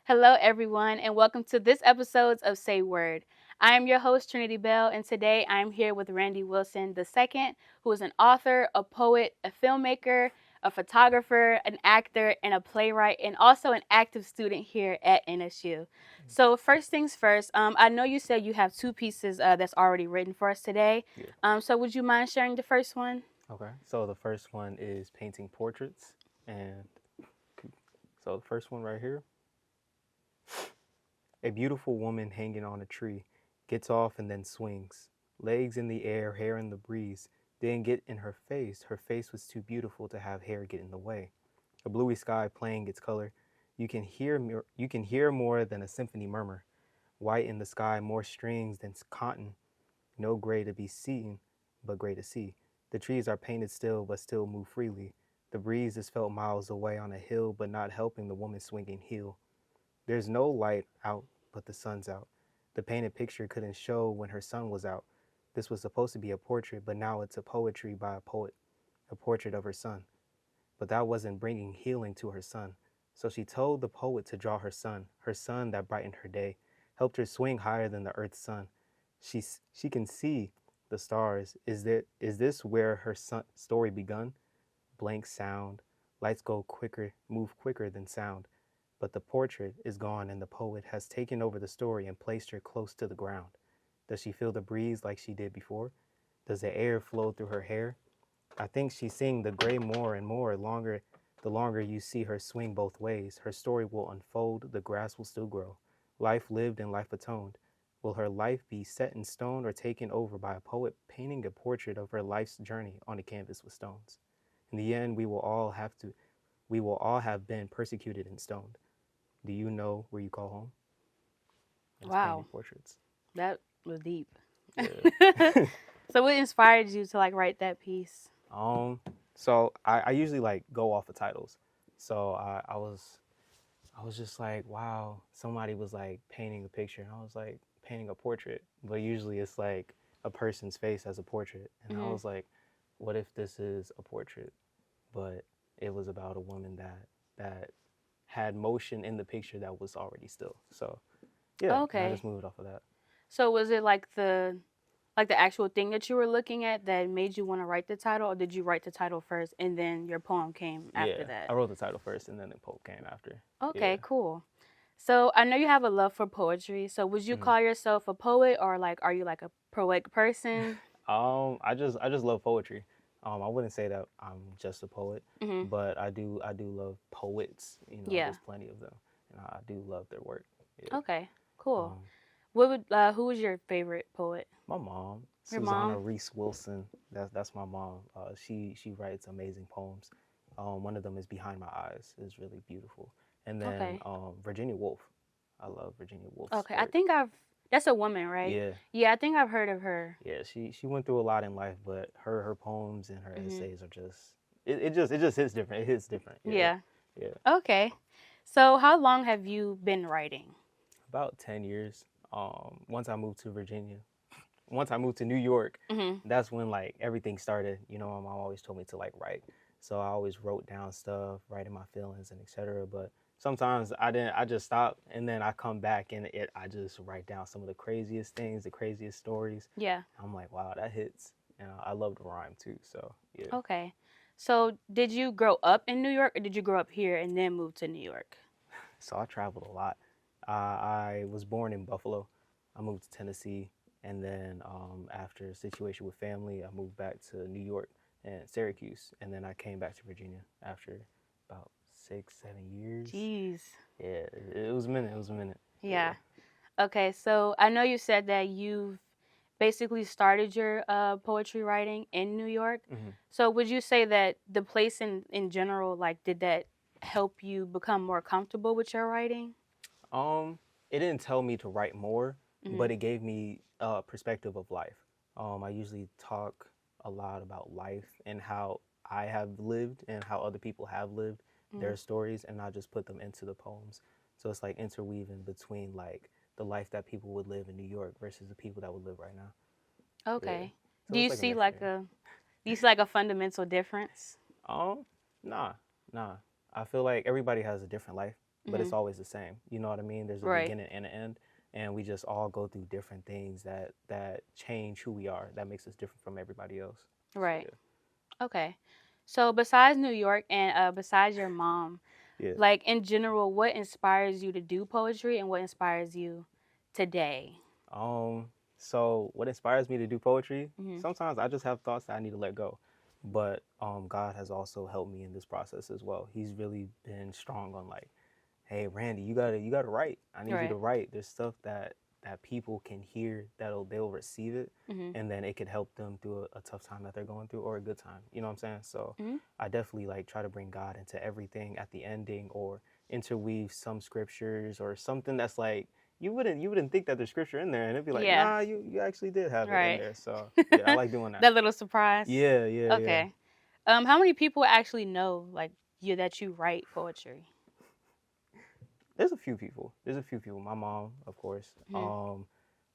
Hello, everyone, and welcome to this episode of Say Word. I am your host, Trinitee Bell, and today I am here with Randy Wilson II, who is an author, a poet, a filmmaker, a photographer, an actor, and a playwright, and also an active student here at NSU. So, first things first, I know you said you have two pieces that's already written for us today. Yeah. So, would you mind sharing the first one? Okay. So the first one is painting portraits, and so the first one right here, a beautiful woman hanging on a tree, gets off and then swings, legs in the air, hair in the breeze. Didn't get in her face. Her face was too beautiful to have hair get in the way. A bluey sky playing its color. You can hear more than a symphony murmur. White in the sky, more strings than cotton. No gray to be seen, but gray to see. The trees are painted still, but still move freely. The breeze is felt miles away on a hill, but not helping the woman swinging heel. There's no light out, but the sun's out. The painted picture couldn't show when her sun was out. This was supposed to be a portrait, but now it's a poetry by a poet, a portrait of her son. But that wasn't bringing healing to her son. So she told the poet to draw her son that brightened her day, helped her swing higher than the earth's sun. She can see the stars. Is this where her story begun? Blank sound. Lights go quicker, move quicker than sound. But the portrait is gone and the poet has taken over the story and placed her close to the ground. Does she feel the breeze like she did before? Does the air flow through her hair? I think she's seeing the gray more and more. The longer you see her swing both ways, her story will unfold, the grass will still grow. Life lived and life atoned. Will her life be set in stone or taken over by a poet painting a portrait of her life's journey on a canvas with stones? In the end, we will all have been persecuted and stoned. Do you know where you call home? And it's painting Wow, portraits. that was deep. Yeah. So, what inspired you to write that piece? um, so I usually go off of titles. So I was just like, wow, somebody was like painting a picture, and I was like painting a portrait, but usually it's like a person's face as a portrait, and I Hmm. was like, what if this is a portrait, but it was about a woman that had motion in the picture that was already still. So yeah, and I Okay. just moved off of that. So was it like the actual thing that you were looking at that made you want to write the title, or did you write the title first and then your poem came after Yeah, that? I wrote the title first, and then the poem came after. Okay, Yeah. cool. So I know you have a love for poetry. So would you Mhm. call yourself a poet, or are you like a poetic person? I just love poetry. I wouldn't say that I'm just a poet, Hmm. but I do love poets. Yeah. There's plenty of them, and I do love their work. Yeah. Okay. Cool. Um, Who was your favorite poet? my mom, Your Susanna mom? Reese Wilson. That's my mom. She writes amazing poems. One of them is Behind My Eyes. Is really beautiful. And then Okay. Virginia Woolf. I love Virginia Woolf's Okay. I work. think I've that's a woman, right? Yeah, Yeah, I think I've heard of her. yeah. She went through a lot in life, but her poems and her Hmm. essays are just it just hits different. It hits different. Yeah, Yeah. yeah. Okay. So how long have you been writing? About 10 years. Once I moved to Virginia, once I moved to New York, Hmm. that's when like everything started. My mom always told me to like write, so I always wrote down stuff, writing my feelings and etc. But sometimes I didn't. I just stopped, and then I come back and I just write down some of the craziest things, the craziest stories. Yeah. I'm like, wow, that hits, and I love to rhyme too. So yeah. Okay. So did you grow up in New York, or did you grow up here and then move to New York? So I traveled a lot. I was born in Buffalo. I moved to Tennessee, and then after a situation with family, I moved back to New York and Syracuse, and then I came back to Virginia after about 6, 7 years. Jeez. Yeah, it was a minute. It was a minute. Yeah. Yeah. Okay. So I know you said that you've basically started your poetry writing in New York. hmm So would you say that the place in general, did that help you become more comfortable with your writing? Um, it didn't tell me to write more, Hmm. but it gave me a perspective of life. I usually talk a lot about life and how I have lived and how other people have lived Hmm. their stories, and I just put them into the poems. So it's like interweaving between like the life that people would live in New York versus the people that would live right now. Yeah. Okay. So Do it's you like a see mixture. a fundamental difference? Nah, nah. I feel like everybody has a different life. but it's always the same. You know what I mean? There's a Right. beginning and an end, and we just all go through different things that change who we are. That makes us different from everybody else. Right. So Okay. So besides New York and besides your mom, yeah, yeah. like in general, what inspires you to do poetry and what inspires you today? So what inspires me to do poetry? Hmm. Sometimes I just have thoughts that I need to let go, but God has also helped me in this process as well. He's really been strong on like, hey Randy, you gotta write. I need you to Right. write. There's stuff that people can hear they'll receive it, Hmm. and then it could help them through a tough time that they're going through or a good time. You know what I'm saying? So Hmm. I definitely like try to bring God into everything at the ending or interweave some scriptures or something that's like you wouldn't think that there's scripture in there, and it'd be like, Yeah. nah, you actually did have it in Right. there. So yeah, I like doing that. That little surprise. Yeah, yeah, yeah. Okay. How many people actually know like you that you write poetry? There's a few people. There's a few people. My mom, of course. Hmm.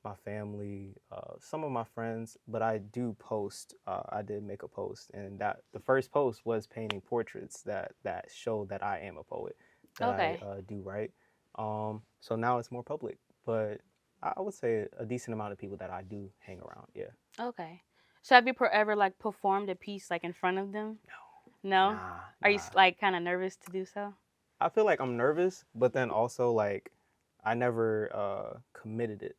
My family, some of my friends. But I do post. I did make a post, and that the first post was painting portraits that show that I am a poet, that I Okay. do write. So now it's more public, but I would say a decent amount of people that I do hang around. Yeah. Okay. So have you ever like performed a piece like in front of them? No. No. Nah, Are you nah. like kind of nervous to do so? I feel like I'm nervous, but then also like I never committed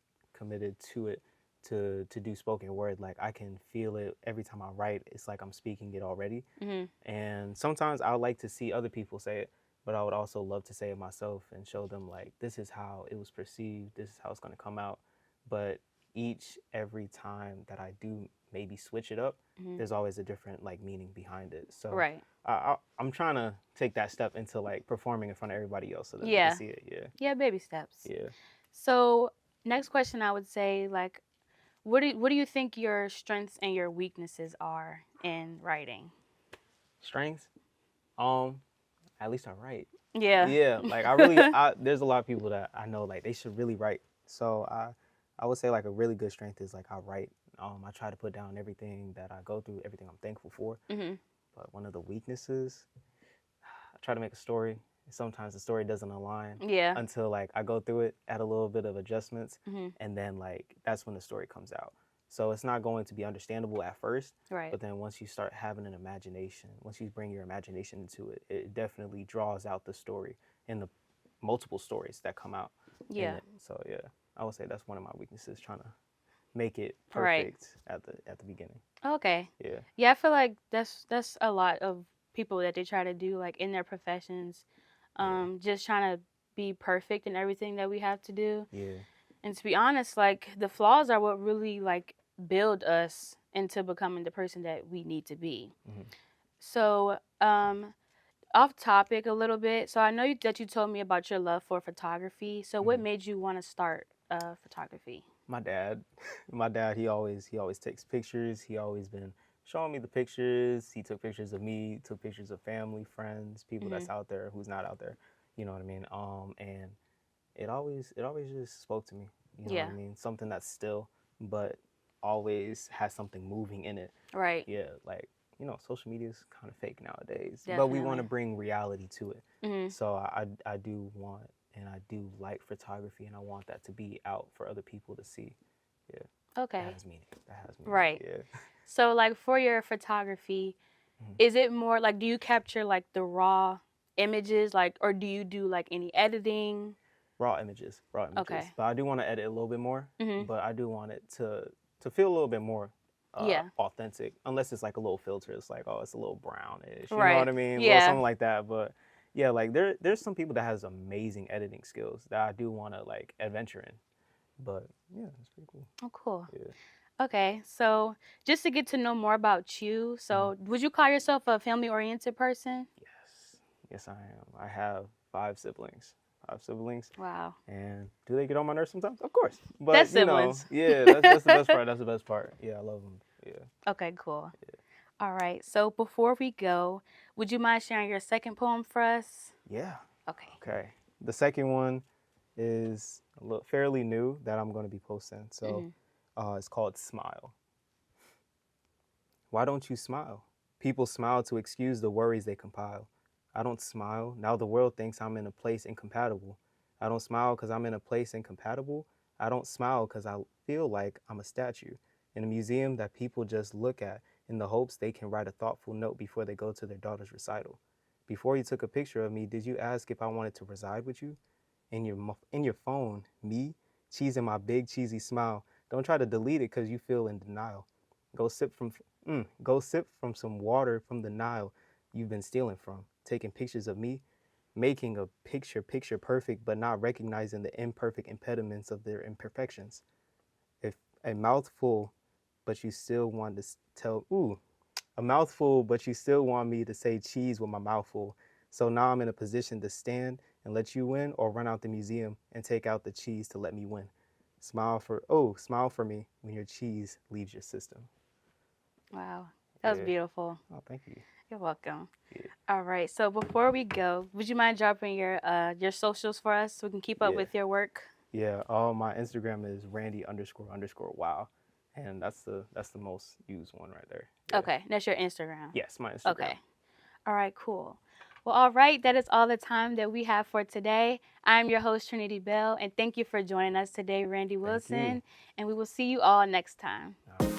to it to do spoken word. Like I can feel it every time I write. It's like I'm speaking it already. Hmm. And sometimes I would like to see other people say it, but I would also love to say it myself and show them like this is how it was perceived, this is how it's going to come out. But every time that I do maybe switch it up, Hmm. there's always a different like meaning behind it. So Right. I'm trying to take that step into like performing in front of everybody else so that they can Yeah. see it. Yeah, Yeah, baby steps. yeah. So, next question I would say like what do you think your strengths and your weaknesses are in writing? Strengths. Um, at least I write. Yeah. Yeah, like there's a lot of people that I know like they should really write. So I would say like a really good strength is like I write. I try to put down everything that I go through, everything I'm thankful for. Mhm. But one of the weaknesses, I try to make a story. Sometimes the story doesn't align Yeah. until like I go through it, add a little bit of adjustments, Mhm. and then like that's when the story comes out. So it's not going to be understandable at first, Right. but then once you start having an imagination, once you bring your imagination into it, it definitely draws out the story and the multiple stories that come out in Yeah. it. So yeah, I would say that's one of my weaknesses, trying to make it Right. perfect at the beginning. Okay. Yeah. Yeah, I feel like that's a lot of people that they try to do like in their professions, Yeah. just trying to be perfect in everything that we have to do. Yeah. And to be honest, like the flaws are what really like build us into becoming the person that we need to be. Hmm. So, off topic a little bit. So I know that you told me about your love for photography. So what Hmm. made you want to start photography? My dad, my dad, he always takes pictures. He always been showing me the pictures. He took pictures of me, took pictures of family, friends, people Hmm. that's out there, who's not out there. You know what I mean? And it always just spoke to me. You know what Yeah. I mean? Something that's still, but always has something moving in it. Right. Yeah, like social media is kind of fake nowadays, but we want to Definitely. bring reality to it. Hmm. So I do want and I do like photography, and I want that to be out for other people to see. Yeah, that Okay. has meaning. That has meaning. Right. Yeah. So like for your photography, Mhm. is it more like do you capture like the raw images like or do you do like any editing? Raw images, raw images. Okay. But I do want to edit a little bit more. Hmm. But I do want it to feel a little bit more Yeah. authentic. Unless it's like a little filter. It's like, oh, it's a little brownish. You know what Right. I mean? Well, Yeah. something like that. But yeah, like there's some people that has amazing editing skills that I do want to like adventure in. But yeah, it's pretty cool. Oh, cool. Yeah. Okay, so just to get to know more about you, Mhm. so would you call yourself a family-oriented person? Yes. Yes, I am. I have 5 siblings. 5 siblings. Wow, And do they get on my nerves sometimes? Of course. that's But siblings. yeah, that's the best part. That's the best part. Yeah, I love them. Yeah. Okay, cool. All right, so before we go, would you mind sharing your second poem for us? Yeah. Okay. Okay. The second one is fairly new that I'm going to be posting. So Mm-hmm. it's called Smile. Why don't you smile? People smile to excuse the worries they compile. I don't smile. Now the world thinks I'm in a place incompatible. I don't smile because I'm in a place incompatible. I don't smile because I feel like I'm a statue in a museum that people just look at in the hopes they can write a thoughtful note before they go to their daughter's recital. Before you took a picture of me, did you ask if I wanted to reside with you? In your phone, me, cheesing my big cheesy smile. Don't try to delete it because you feel in denial. Go sip from go sip from some water from the Nile you've been stealing from. Taking pictures of me, making a picture perfect, but not recognizing the imperfect impediments of their imperfections. If a mouthful, but you still want to tell a mouthful, but you still want me to say cheese with my mouth full. So now I'm in a position to stand and let you win, or run out the museum and take out the cheese to let me win. Smile for me when your cheese leaves your system. Wow. That was Yeah. beautiful. Oh, thank you. You're welcome. Yeah. All right. So before we go, would you mind dropping your socials for us so we can keep up Yeah. with your work? Yeah. My Instagram is Randy__wow, and that's the most used one right there. Yeah. Okay, that's your Instagram. Yes, my Instagram. Okay. All right, cool. Well, all right, that is all the time that we have for today. I'm your host, Trinitee Bell, and thank you for joining us today, Randy Thank Wilson. you. And we will see you all next time. All right.